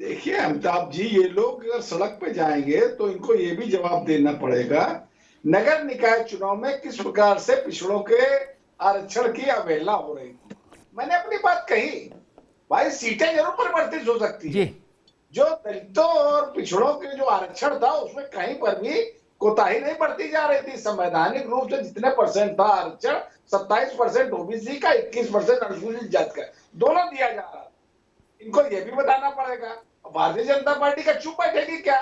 देखिए अमिताभ जी, ये लोग अगर सड़क पे जाएंगे तो इनको ये भी जवाब देना पड़ेगा नगर निकाय चुनाव में किस प्रकार से पिछड़ों के आरक्षण की अवहेलना हो रही थी। मैंने अपनी बात कही, भाई सीटें जरूर परिवर्तित हो सकती है, जो दलितों और पिछड़ों के जो आरक्षण था उसमें कहीं पर भी कोताही नहीं बरती जा रही थी। संवैधानिक रूप से जितने परसेंट था आरक्षण, 27% ओबीसी का, 21% अनुसूचित जाति का, दोनों दिया जा रहा। इनको ये भी बताना पड़ेगा। भारतीय जनता पार्टी का चुप बैठेगी क्या?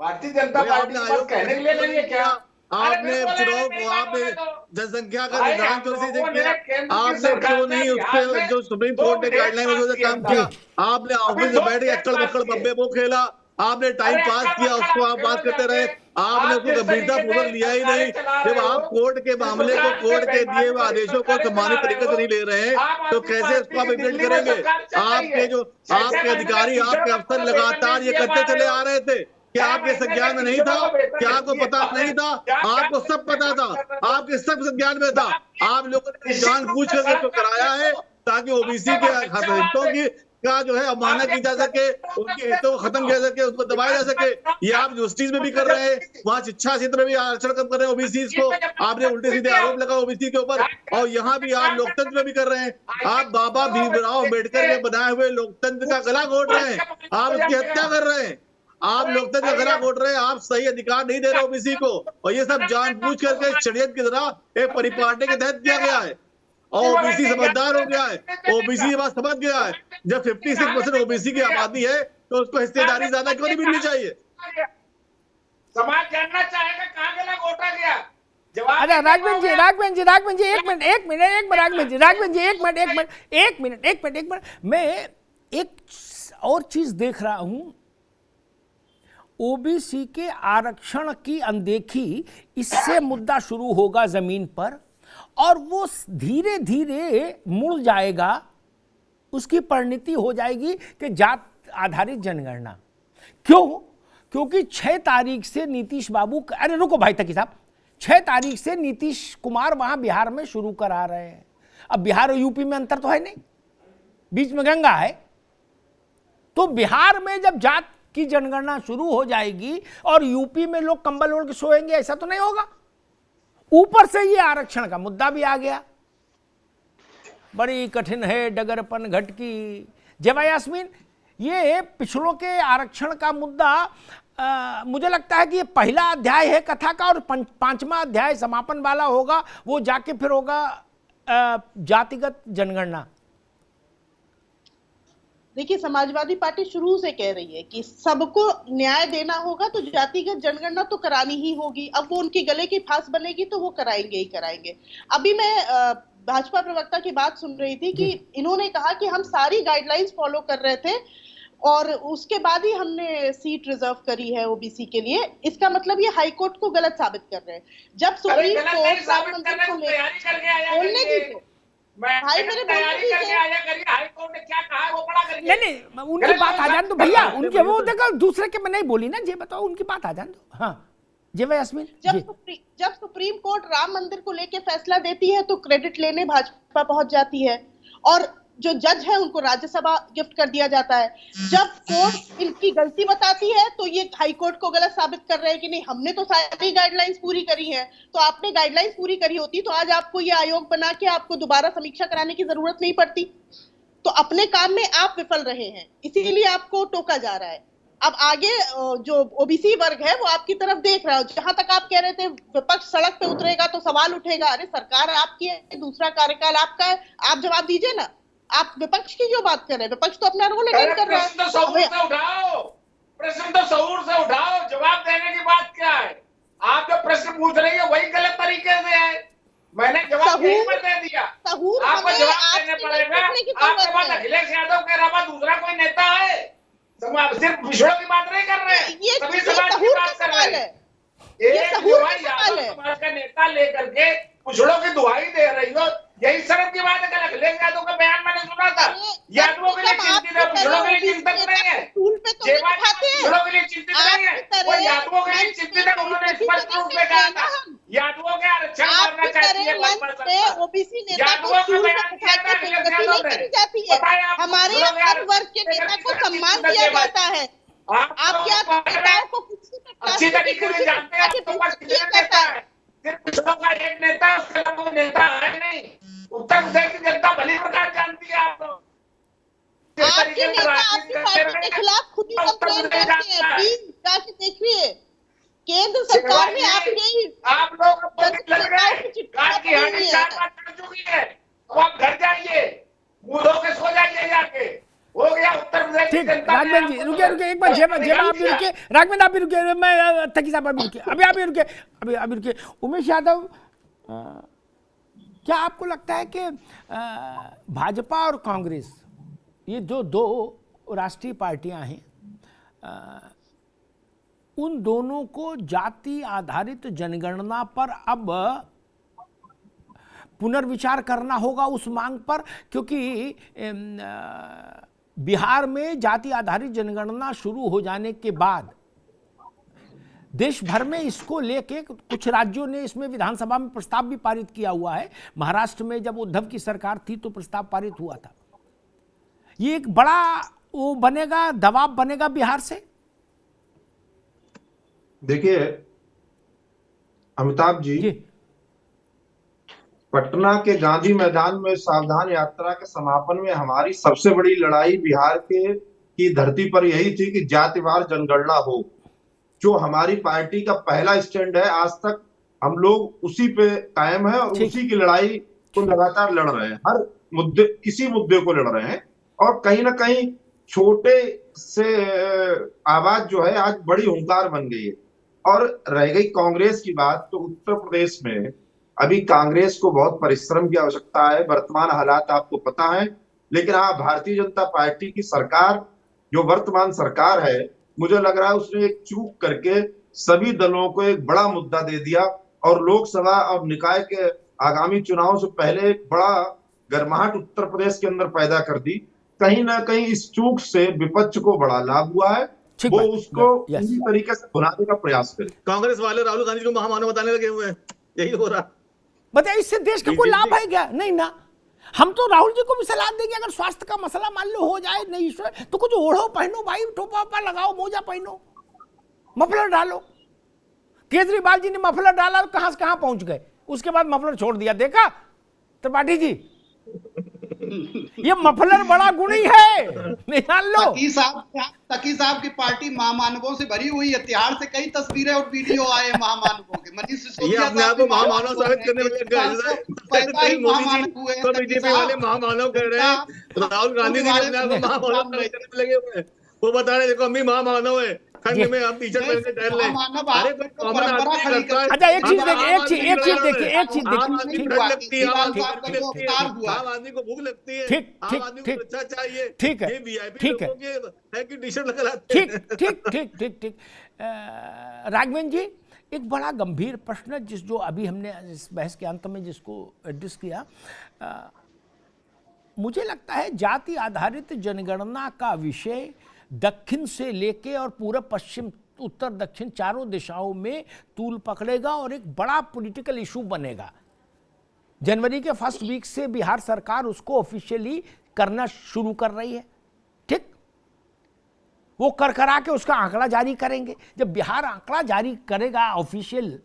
भारतीय जनता पार्टी के पास कहने के लिए नहीं है क्या? आपने चुनाव को, आपने जनसंख्या का निर्धारण तो इसी से किया, आपने क्यों नहीं उस पे जो सुप्रीम कोर्ट ने गाइडलाइन में काम किया? आपने ऑफिस में बैठ के अक्कड़ बक्कड़ बब्बे वो खेला, आपने टाइम पास किया, उसको आप बात करते रहे, आपने उसको गंभीरता पूर्वक लिया ही नहीं। जब आप कोर्ट के मामले को, कोर्ट के दिए हुए आदेशों को सम्मानित तरीके से नहीं ले रहे हैं तो कैसे उसको आप इम्प्लीमेंट करेंगे? आपके अधिकारी, आपके अफसर लगातार ये करते चले आ रहे थे। क्या आपके संज्ञान में नहीं था? क्या आपको पता नहीं था? आपको सब पता था, आपके सब संज्ञान में था। आप लोगों ने जानबूझ करके तो कराया है ताकि ओबीसी के हितों की का जो है अवमानना की जा सके, उनके हितों को खत्म किया जा सके, उसको दबाया जा सके। ये आप जस्टिस में भी कर रहे हैं, वहां शिक्षा क्षेत्र में भी आरक्षण कम कर रहे हैं ओबीसी को, आपने उल्टे सीधे आरोप लगा ओबीसी के ऊपर, और यहाँ भी आप लोकतंत्र में भी कर रहे हैं। आप बाबा भीमराव अम्बेडकर के बनाए हुए लोकतंत्र का गला घोट रहे हैं, आप उसकी हत्या कर रहे हैं, आप लोकतंत्र का गला घोट रहे हैं, आप सही अधिकार नहीं दे रहे ओबीसी को, और ये सब जानबूझ करके षड्यंत्र की तरह एक परिपाटी के तहत किया गया है। और ओबीसी समझदार हो गया है, ओबीसी ये बात समझ गया है, जब 56% ओबीसी की आबादी है तो उसको हिस्सेदारी ज्यादा क्यों नहीं मिलनी चाहिए? समाज जानना चाहेगा कहां गला घोटा गया। अच्छा राघवेंद्र जी, एक मिनट, मैं एक और चीज देख रहा हूं। ओबीसी के आरक्षण की अनदेखी, इससे मुद्दा शुरू होगा जमीन पर और वो धीरे धीरे मुड़ जाएगा, उसकी परिणति हो जाएगी कि जात आधारित जनगणना। क्यों? क्योंकि 6 तारीख से नीतीश बाबू, अरे रुको भाई तकी साहब, 6 तारीख से नीतीश कुमार वहां बिहार में शुरू करा रहे हैं। अब बिहार और यूपी में अंतर तो है नहीं, बीच में गंगा है, तो बिहार में जब जात की जनगणना शुरू हो जाएगी और यूपी में लोग कंबल ओढ़ के सोएंगे, ऐसा तो नहीं होगा। ऊपर से ये आरक्षण का मुद्दा भी आ गया। बड़ी कठिन है डगरपन घट की। जवा यास्मीन, ये पिछड़ों के आरक्षण का मुद्दा मुझे लगता है कि ये पहला अध्याय है कथा का, और 5वां अध्याय समापन वाला होगा, वो जाके फिर होगा जातिगत जनगणना। देखिए, समाजवादी पार्टी शुरू से कह रही है कि सबको न्याय देना होगा तो जातिगत जनगणना तो करानी ही होगी। अब वो उनके गले की फांस बनेगी तो वो कराएंगे ही कराएंगे। अभी मैं भाजपा प्रवक्ता की बात सुन रही थी कि इन्होंने कहा कि हम सारी गाइडलाइंस फॉलो कर रहे थे और उसके बाद ही हमने सीट रिजर्व करी है ओबीसी के लिए। इसका मतलब ये हाई कोर्ट को गलत साबित कर रहे हैं। जब सुप्रीम कोर्ट बोलने दीजिए भाई, मेरे तैयारी करके आया करिए, हाई कोर्ट ने क्या कहा है वो पढ़ा करिए। नहीं, उनकी बात आ जान दो भैया, उनके वो देखो दूसरे के में नहीं बोली ना, जी बताओ, उनकी बात आ जान दो। हाँ जी भाई यास्मीन। जब सुप्रीम कोर्ट राम मंदिर को लेके फैसला देती है तो क्रेडिट लेने भाजपा पहुंच जाती है, और जो जज है उनको राज्यसभा गिफ्ट कर दिया जाता है। जब कोर्ट इनकी गलती बताती है तो ये हाई कोर्ट को गलत साबित कर रहे हैं कि नहीं, हमने तो सारी गाइडलाइंस पूरी करी है। तो आपने गाइडलाइंस पूरी करी होती तो आज आपको ये आयोग बना के आपको दोबारा समीक्षा कराने की जरूरत नहीं पड़ती। तो अपने काम में आप विफल रहे हैं, इसीलिए आपको टोका जा रहा है। अब आगे जो ओबीसी वर्ग है वो आपकी तरफ देख रहा है। जहां तक आप कह रहे थे विपक्ष सड़क पे उतरेगा तो सवाल उठेगा, अरे सरकार आपकी है, दूसरा कार्यकाल आपका है, आप जवाब दीजिए ना। आप विपक्ष की क्यों बात कर रहे हैं? विपक्ष तो अपना रोल अटेंड कर रहा है। प्रश्न तो शऊर से उठाओ, जवाब देने की बात क्या है? आप जो प्रश्न पूछ रही है वही गलत तरीके से है। मैंने जवाब यहीं पर दे दिया, आपको जवाब देने पड़ेगा। आपके पास अखिलेश यादव के अलावा दूसरा कोई नेता है? सिर्फ पिछड़ों की बात नहीं कर रहे, सभी समाज की बात कर रहे हैं। एक यादव समाज का नेता लेकर के पिछड़ों की दुहाई दे रही हो, यही शर्म की बात है। कल अखिलेश यादव का बयान मैंने सुना था, यादवों के लिए चिंतित है, पिछड़ों के लिए चिंतित नहीं है। पिछड़ों के लिए चिंतित नहीं है, वो यादवों के लिए चिंतित है। उन्होंने स्पष्ट रूप में कहा था यादवों के आरक्षण करना चाहिए। हमारे हर वर्ग के नेता को सम्मान दिया जाता है। आप क्या नेताओं को कुर्सी पे अच्छी तरीके से जानते हैं, आपके पास कितने नेता है? सिर्फ पिछड़ों का एक नेता है, उसके अलावा कोई नेता है नहीं। उत्तर प्रदेश की जनता भली प्रकार जानती है आपको। आपके नेता आपकी पार्टी के खिलाफ खुद ही कंप्लेन करते हैं। प्लीज जाके देखिए, केंद्र सरकार ने आपके आप लोग लग गए, काट की हानि 4 बार चढ़ चुकी है। अब आप घर जाइए, मुंह धो के सो जाइए जाके, हो गया उत्तर प्रदेश की ठीक, जनता। राघवेंद्र जी रुकिए एक बार, जेब आप भी रुकिए, राघवेंद्र आप भी रुकिए, मैं तकी साहब आप भी रुकिए, अभी आप भी रुकिए, अभी रुकिए। उमेश यादव, क्या आपको लगता है कि भाजपा और कांग्रेस, ये जो दो राष्ट्रीय पार्टियां हैं, उन दोनों को जाति आधारित जनगणना पर अब पुनर्विचार करना होगा उस मांग पर? क्योंकि बिहार में जाति आधारित जनगणना शुरू हो जाने के बाद देश भर में इसको लेके कुछ राज्यों ने इसमें विधानसभा में प्रस्ताव भी पारित किया हुआ है। महाराष्ट्र में जब उद्धव की सरकार थी तो प्रस्ताव पारित हुआ था। ये एक बड़ा वो बनेगा, दबाव बनेगा बिहार से। देखिए अमिताभ जी, पटना के गांधी मैदान में सावधान यात्रा के समापन में हमारी सबसे बड़ी लड़ाई बिहार की धरती पर यही थी कि जातिवार जनगणना हो, जो हमारी पार्टी का पहला स्टैंड है। आज तक हम लोग उसी पे कायम है और उसी की लड़ाई को लगातार लड़ रहे हैं। हर मुद्दे, किसी मुद्दे को लड़ रहे हैं, और कहीं ना कहीं छोटे से आवाज जो है आज बड़ी हुंकार बन गई है। और रह गई कांग्रेस की बात, तो उत्तर प्रदेश में अभी कांग्रेस को बहुत परिश्रम की आवश्यकता है। वर्तमान हालात आपको पता है, लेकिन हाँ, भारतीय जनता पार्टी की सरकार, जो वर्तमान सरकार है, मुझे लग रहा है उसने एक चूक करके सभी दलों को एक बड़ा मुद्दा दे दिया और लोकसभा और निकाय के आगामी चुनाव से पहले एक बड़ा गर्माहट उत्तर प्रदेश के अंदर पैदा कर दी। कहीं ना कहीं इस चूक से विपक्ष को बड़ा लाभ हुआ है, वो उसको पूरी तरीके से भुनाने का प्रयास करे। कांग्रेस वाले राहुल गांधी को महामानव बताने लगे हुए हैं, यही हो रहा। बताइए, इससे देश का कोई लाभ है क्या? नहीं ना। हम तो राहुल जी को भी सलाह देंगे, अगर स्वास्थ्य का मसला मान लो हो जाए, नहीं ईश्वर, तो कुछ ओढ़ो, पहनो भाई, टोपा वोपा लगाओ, मोजा पहनो, मफलर डालो। केजरीवाल जी ने मफलर डाला और कहां से कहां पहुंच गए, उसके बाद मफलर छोड़ दिया। देखा त्रिपाठी जी, ये मफलर बड़ा गुणी है, निकाल लो। तकी साहब की पार्टी महामानवों से भरी हुई है। तिहाड़ से कई तस्वीरें और वीडियो आए हैं महामानवों के। मनीष सिसोदिया अपने आप को महामानव साबित करने में लग गए। तो बीजेपी वाले महामानव कह रहे हैं, राहुल गांधी जी अपने आप को महामानव साबित करने में लगे हुए हैं। वो बता रहे देखो हम भी महामानव है, ठंड में हम टी-शर्ट पहन के टहल रहे हैं। अरे कोई कॉमन आदमी करता है। अच्छा, एक चीज देखिए, एक चीज देखिए, आम आदमी को भूख लगती है, आम आदमी को भूख लगती है, आम आदमी को अच्छा चाहिए। ठीक है, ये वीआईपी लोगों के है कि टी-शर्ट लगा लाते हैं। ठीक। राघवेंद्र जी, एक बड़ा गंभीर प्रश्न जो अभी हमने इस बहस के अंत में जिसको एड्रेस किया, मुझे लगता है जाति आधारित जनगणना का विषय दक्षिण से लेके और पूर्व पश्चिम उत्तर दक्षिण चारों दिशाओं में तूल पकड़ेगा और एक बड़ा पॉलिटिकल इशू बनेगा। जनवरी के फर्स्ट वीक से बिहार सरकार उसको ऑफिशियली करना शुरू कर रही है। ठीक, वो करा के उसका आंकड़ा जारी करेंगे। जब बिहार आंकड़ा जारी करेगा ऑफिशियल,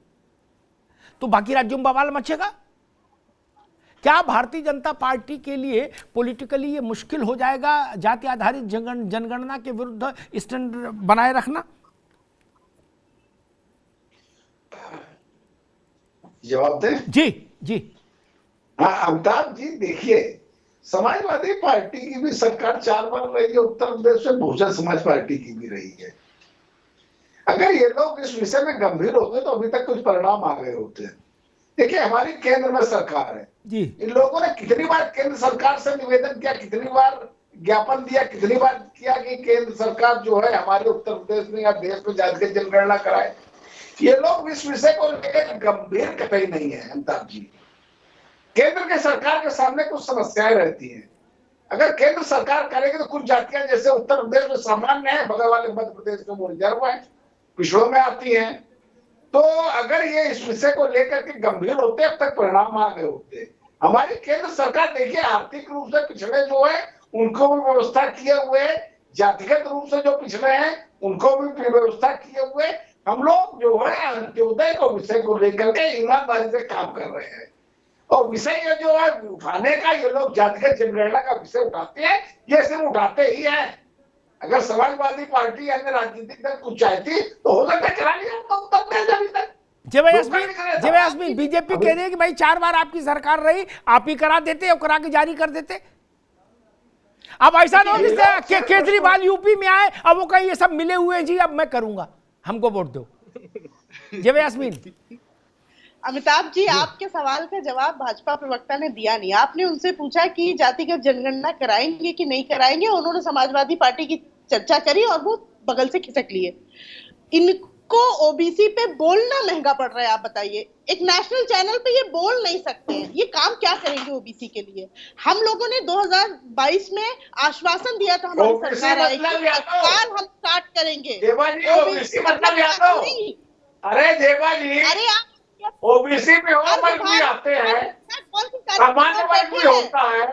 तो बाकी राज्यों में बवाल मचेगा। क्या भारतीय जनता पार्टी के लिए पॉलिटिकली ये मुश्किल हो जाएगा जाति आधारित जनगणना के विरुद्ध स्टैंड बनाए रखना? जवाब दे जी। हाँ अमिताभ जी, देखिए, समाजवादी पार्टी की भी सरकार 4 बार रही है उत्तर प्रदेश में, बहुजन समाज पार्टी की भी रही है। अगर ये लोग इस विषय में गंभीर होते तो अभी तक कुछ परिणाम आ गए होते। देखिए, हमारी केंद्र में सरकार है जी। इन लोगों ने कितनी बार केंद्र सरकार से निवेदन किया, कितनी बार ज्ञापन दिया, कितनी बार किया कि केंद्र सरकार जो है हमारे उत्तर प्रदेश में या देश में जाति जनगणना कराए। ये लोग इस विषय को लेकर गंभीर कतई नहीं है अमिताभ जी। केंद्र के सरकार के सामने कुछ समस्याएं रहती हैं। अगर केंद्र सरकार करेगी तो कुछ जातियां जैसे उत्तर प्रदेश में सामान्य है, बगल वाले मध्य प्रदेश में वो रिजर्व है, पिछड़ों में आती हैं। तो अगर ये इस विषय को लेकर के गंभीर होते, अब तक परिणाम आ गए होते। हमारी केंद्र सरकार देखिए, आर्थिक रूप से पिछड़े जो है उनको भी व्यवस्था किए हुए जातिगत रूप से जो पिछड़े हैं उनको भी व्यवस्था किए हुए हम लोग जो है अंत्योदय को विषय को लेकर के ईमानदारी से काम कर रहे हैं। और विषय ये जो है उठाने का, ये लोग जातिगत जनगणना का विषय उठाते हैं, ये सिर्फ उठाते ही है। अगर समाजवादी पार्टी अन्य राजनीतिक दल कुछ चाहती तो हो सकता है करा लिया अभी तक। जब यास्मीन बीजेपी कह रही है कि भाई 4 बार आपकी सरकार रही, आप ही करा देते और करा के जारी कर देते। अब ऐसा ना हो कि केजरीवाल यूपी में आए अब वो कहीं ये सब मिले हुए हैं जी, अब मैं करूंगा, हमको वोट दो। जब यास्मीन अमिताभ जी, आपके सवाल का जवाब भाजपा प्रवक्ता ने दिया नहीं। आपने उनसे पूछा कि जातिगत जनगणना कराएंगे कि नहीं कराएंगे, उन्होंने समाजवादी पार्टी की चर्चा करी और वो बगल से खिसक लिए। इनको ओबीसी पे बोलना महंगा पड़ रहा है। आप बताइए, एक नेशनल चैनल पे ये बोल नहीं सकते हैं, ये काम क्या करेंगे ओबीसी के लिए? हम लोगों ने 2022 में आश्वासन दिया था, हमारी सरकार आएगी, हम स्टार्ट करेंगे। अरे देवा जी, अरे आप ओबीसी में हो वर्ग भी आते हैं, सामान्य वर्ग भी होता है,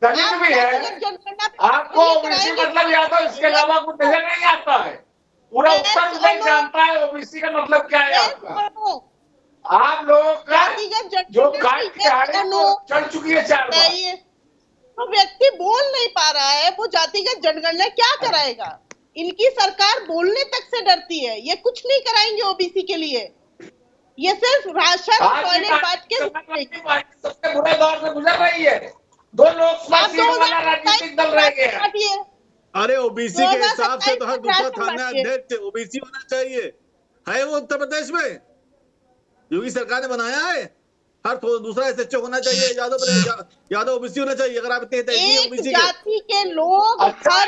दलित भी है। आपको ओबीसी मतलब याद हो, इसके अलावा कुछ नजर नहीं आता है। पूरा उत्तर प्रदेश जानता है ओबीसी का मतलब क्या है आपका। आप लोगों का जो काट के आगे चढ़ चुकी है 4 बार। तो व्यक्ति बोल नहीं पा रहा है, वो जातिगत जनगणना क्या कराएगा? इनकी सरकार बोलने तक से डरती है, ये कुछ नहीं कराएंगे ओबीसी के लिए। ये सिर्फ राशन टॉयलेट बांट के सबसे बुरे दौर से गुजर रही है। 2 लोकसभा सीट वाला राजनीतिक दल रह गया। अरे ओबीसी के हिसाब से तो हर दूसरा थाना अध्यक्ष ओबीसी होना चाहिए। है वो उत्तर प्रदेश में योगी सरकार ने बनाया है। हर दूसरा एसएचओ होना चाहिए, यादव ओबीसी होना चाहिए। अगर आप ओबीसी जाति के लोग हर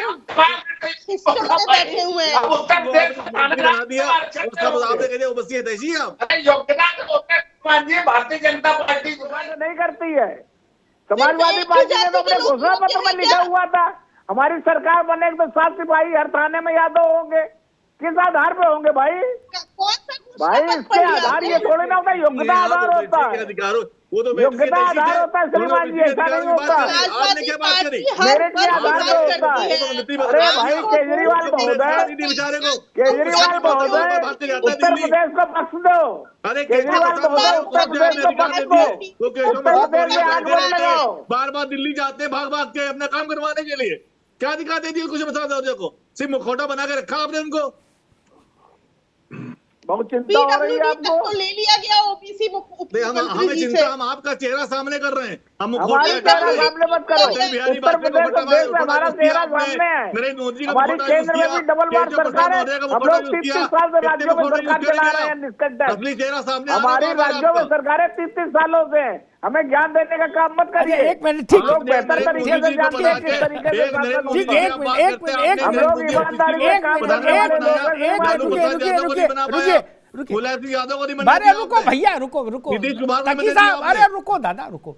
सिस्टम में बैठे हुए हैं, बना दिया, उसका मतलब आपने कह दिया ओबीसी हितैषी है। आप योग्यता भारतीय जनता पार्टी नहीं करती है। समाजवादी पार्टी ने तो अपने घोषणा पत्र में लिखा हुआ था, हमारी सरकार बने तो 7 सिपाही हर थाने में यादव होंगे। किस आधार पे होंगे भाई? भाई इसके आधार ये थोड़ी ना होता, योग्यता आधार होता है। वो तो योग्यता आधार होता है श्रीमान जी, ऐसा नहीं होता। आपने क्या बात करी? मेरिट के आधार पे होता है। अरे भाई केजरीवाल महोदय, केजरीवाल महोदय उत्तर प्रदेश को बख्श दो। केजरीवाल महोदय उत्तर प्रदेश को बख्श दो। उत्तर प्रदेश में आग बंद लगाओ। बार बार दिल्ली जाते हैं भाग भाग के अपना काम करवाने के लिए। क्या दिखाते दिए कुछ बता दो को? सिर्फ मुखौटा बना के रखा आपने उनको। बहुत चिंता हो रही है आपको। तो ले लिया गया ओबीसी हमें चिंता, हम आपका चेहरा सामने कर रहे हैं। हम हमारे चेहरा सामने मत करो। उत्तर प्रदेश में हमारा चेहरा सामने है। हमारी केंद्र में भी डबल बार सरकार है। हम लोग 30 साल से राज्यों में सरकार चला रहे हैं निष्कंटक। हमारी राज्यों में सरकारें 30 सालों से। हमें ज्ञान देने का काम मत करिए। एक मिनट, ठीक, लोग बेहतर तरीके से जानते हैं किस तरीके से हम लोग ईमानदारी से काम करने वाले लोग हैं। रुको भैया, रुको। अरे रुको दादा, रुको।